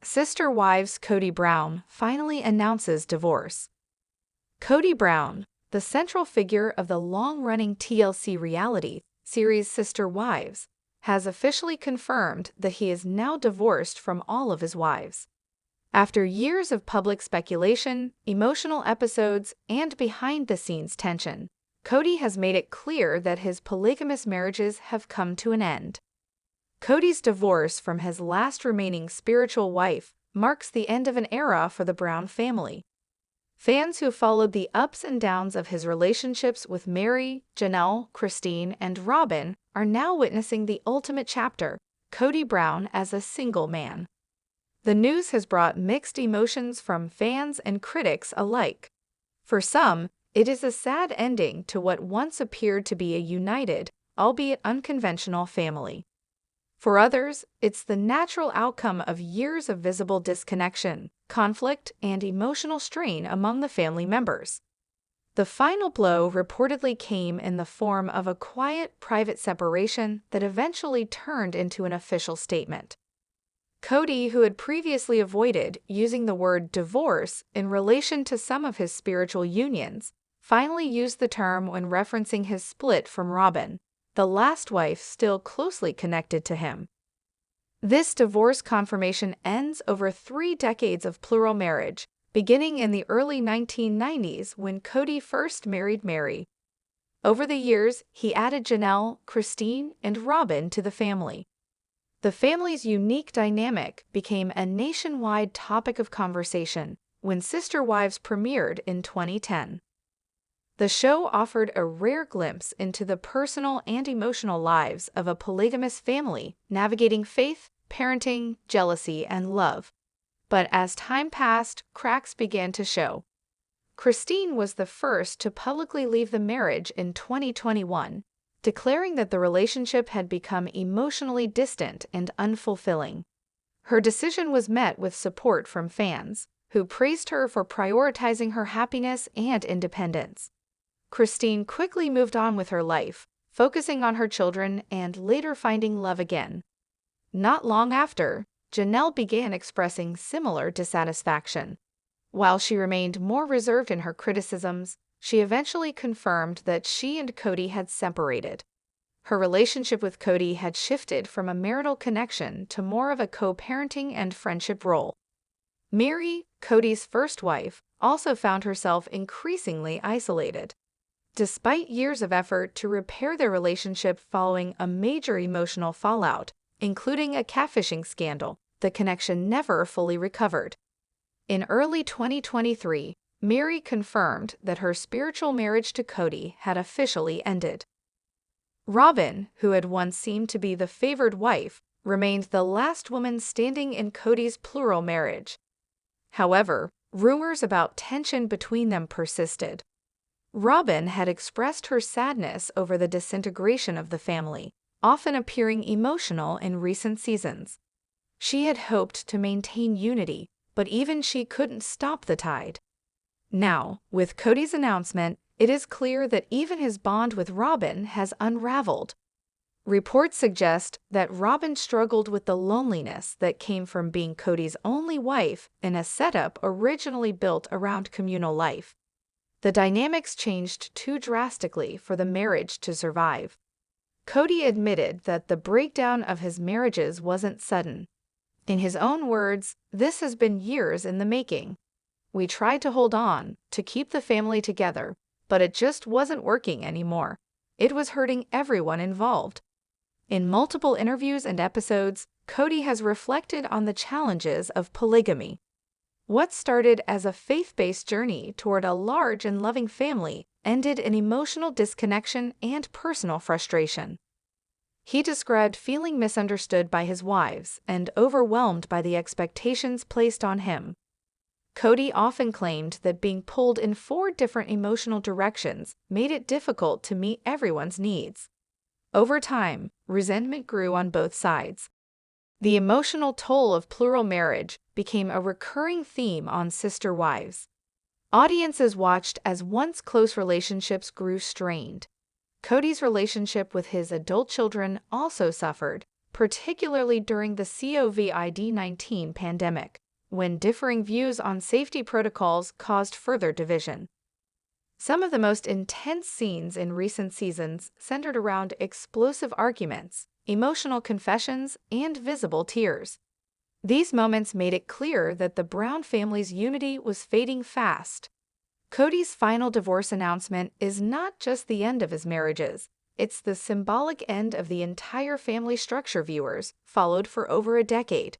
Sister Wives Kody Brown finally announces divorce. Kody Brown, the central figure of the long-running TLC reality series Sister Wives, has officially confirmed that he is now divorced from all of his wives. After years of public speculation, emotional episodes, and behind-the-scenes tension, Kody has made it clear that his polygamous marriages have come to an end. Kody's divorce from his last remaining spiritual wife marks the end of an era for the Brown family. Fans who followed the ups and downs of his relationships with Meri, Janelle, Christine, and Robyn are now witnessing the ultimate chapter, Kody Brown as a single man. The news has brought mixed emotions from fans and critics alike. For some, it is a sad ending to what once appeared to be a united, albeit unconventional family. For others, it's the natural outcome of years of visible disconnection, conflict, and emotional strain among the family members. The final blow reportedly came in the form of a quiet, private separation that eventually turned into an official statement. Kody, who had previously avoided using the word divorce in relation to some of his spiritual unions, finally used the term when referencing his split from Robyn, the last wife still closely connected to him. This divorce confirmation ends over 3 decades of plural marriage, beginning in the early 1990s when Kody first married Meri. Over the years, he added Janelle, Christine, and Robyn to the family. The family's unique dynamic became a nationwide topic of conversation when Sister Wives premiered in 2010. The show offered a rare glimpse into the personal and emotional lives of a polygamous family navigating faith, parenting, jealousy, and love. But as time passed, cracks began to show. Christine was the first to publicly leave the marriage in 2021, declaring that the relationship had become emotionally distant and unfulfilling. Her decision was met with support from fans, who praised her for prioritizing her happiness and independence. Christine quickly moved on with her life, focusing on her children and later finding love again. Not long after, Janelle began expressing similar dissatisfaction. While she remained more reserved in her criticisms, she eventually confirmed that she and Kody had separated. Her relationship with Kody had shifted from a marital connection to more of a co-parenting and friendship role. Meri, Kody's first wife, also found herself increasingly isolated. Despite years of effort to repair their relationship following a major emotional fallout, including a catfishing scandal, the connection never fully recovered. In early 2023, Meri confirmed that her spiritual marriage to Kody had officially ended. Robyn, who had once seemed to be the favored wife, remained the last woman standing in Kody's plural marriage. However, rumors about tension between them persisted. Robyn had expressed her sadness over the disintegration of the family, often appearing emotional in recent seasons. She had hoped to maintain unity, but even she couldn't stop the tide. Now, with Kody's announcement, it is clear that even his bond with Robyn has unraveled. Reports suggest that Robyn struggled with the loneliness that came from being Kody's only wife in a setup originally built around communal life. The dynamics changed too drastically for the marriage to survive. Kody admitted that the breakdown of his marriages wasn't sudden. In his own words, "This has been years in the making. We tried to hold on, to keep the family together, but it just wasn't working anymore. It was hurting everyone involved." In multiple interviews and episodes, Kody has reflected on the challenges of polygamy. What started as a faith-based journey toward a large and loving family ended in emotional disconnection and personal frustration. He described feeling misunderstood by his wives and overwhelmed by the expectations placed on him. Kody often claimed that being pulled in 4 different emotional directions made it difficult to meet everyone's needs. Over time, resentment grew on both sides. The emotional toll of plural marriage became a recurring theme on Sister Wives. Audiences watched as once close relationships grew strained. Kody's relationship with his adult children also suffered, particularly during the COVID-19 pandemic, when differing views on safety protocols caused further division. Some of the most intense scenes in recent seasons centered around explosive arguments, emotional confessions, and visible tears. These moments made it clear that the Brown family's unity was fading fast. Cody's final divorce announcement is not just the end of his marriages, it's the symbolic end of the entire family structure viewers followed for over a decade.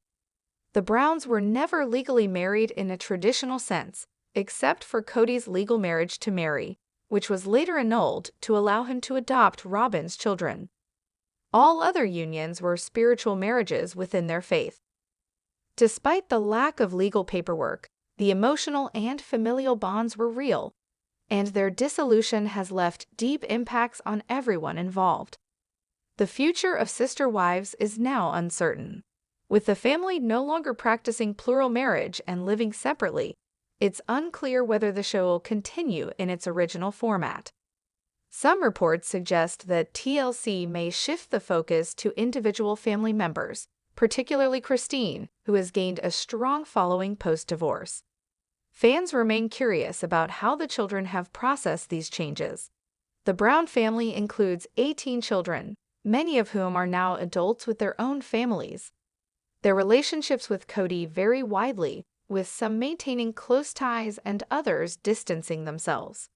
The Browns were never legally married in a traditional sense, except for Cody's legal marriage to Mary, which was later annulled to allow him to adopt Robyn's children. All other unions were spiritual marriages within their faith. Despite the lack of legal paperwork, the emotional and familial bonds were real, and their dissolution has left deep impacts on everyone involved. The future of sister wives is now uncertain. With the family no longer practicing plural marriage and living separately, it's unclear whether the show will continue in its original format. Some reports suggest that TLC may shift the focus to individual family members, particularly Christine, who has gained a strong following post-divorce. Fans remain curious about how the children have processed these changes. The Brown family includes 18 children, many of whom are now adults with their own families. Their relationships with Cody vary widely, with some maintaining close ties and others distancing themselves.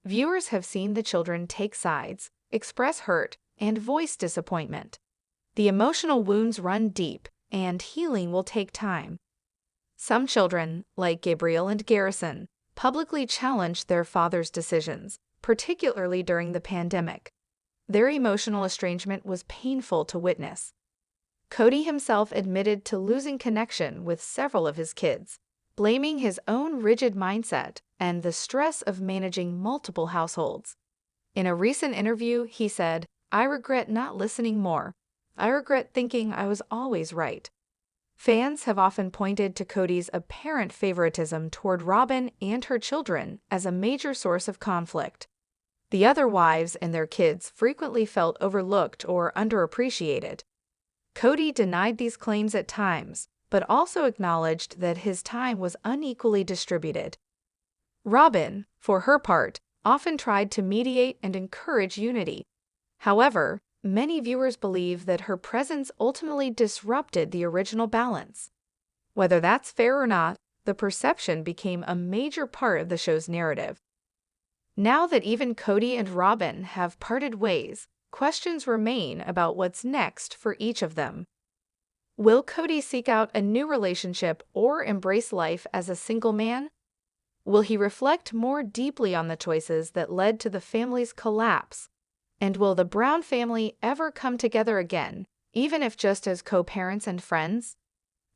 Viewers have seen the children take sides, express hurt, and voice disappointment. The emotional wounds run deep, and healing will take time. Some children, like Gabriel and Garrison, publicly challenged their father's decisions, particularly during the pandemic. Their emotional estrangement was painful to witness. Cody himself admitted to losing connection with several of his kids, blaming his own rigid mindset and the stress of managing multiple households. In a recent interview, he said, "I regret not listening more. I regret thinking I was always right." Fans have often pointed to Cody's apparent favoritism toward Robyn and her children as a major source of conflict. The other wives and their kids frequently felt overlooked or underappreciated. Cody denied these claims at times, but also acknowledged that his time was unequally distributed. Robyn, for her part, often tried to mediate and encourage unity. However, many viewers believe that her presence ultimately disrupted the original balance. Whether that's fair or not, the perception became a major part of the show's narrative. Now that even Cody and Robyn have parted ways, questions remain about what's next for each of them. Will Cody seek out a new relationship or embrace life as a single man? Will he reflect more deeply on the choices that led to the family's collapse? And will the Brown family ever come together again, even if just as co-parents and friends?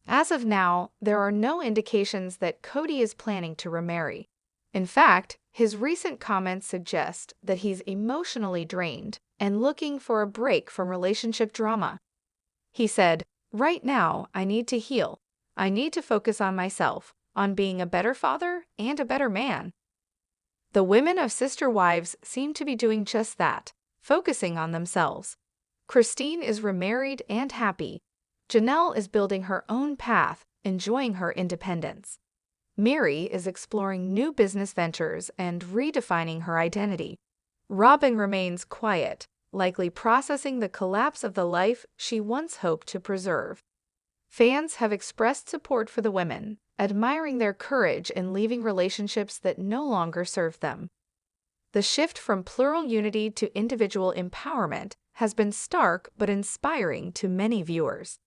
As of now, there are no indications that Cody is planning to remarry. In fact, his recent comments suggest that he's emotionally drained and looking for a break from relationship drama. He said, "Right now, I need to heal. I need to focus on myself, on being a better father and a better man." The women of Sister Wives seem to be doing just that, focusing on themselves. Christine is remarried and happy. Janelle is building her own path, enjoying her independence. Mary is exploring new business ventures and redefining her identity. Robyn remains quiet, likely processing the collapse of the life she once hoped to preserve. Fans have expressed support for the women, admiring their courage in leaving relationships that no longer serve them. The shift from plural unity to individual empowerment has been stark but inspiring to many viewers.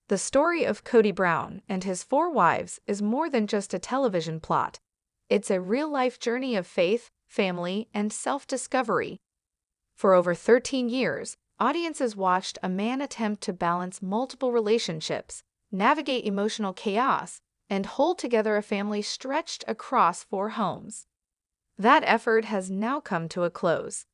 The story of Cody Brown and his 4 wives is more than just a television plot. It's a real-life journey of faith, family, and self-discovery. For over 13 years, audiences watched a man attempt to balance multiple relationships, navigate emotional chaos, and hold together a family stretched across 4 homes. That effort has now come to a close.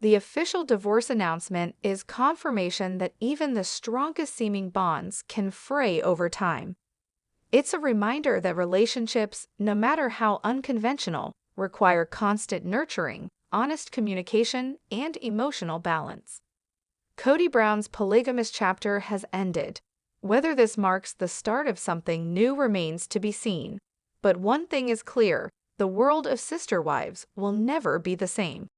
The official divorce announcement is confirmation that even the strongest-seeming bonds can fray over time. It's a reminder that relationships, no matter how unconventional, require constant nurturing, honest communication, and emotional balance. Kody Brown's polygamous chapter has ended. Whether this marks the start of something new remains to be seen. But one thing is clear, the world of sister wives will never be the same.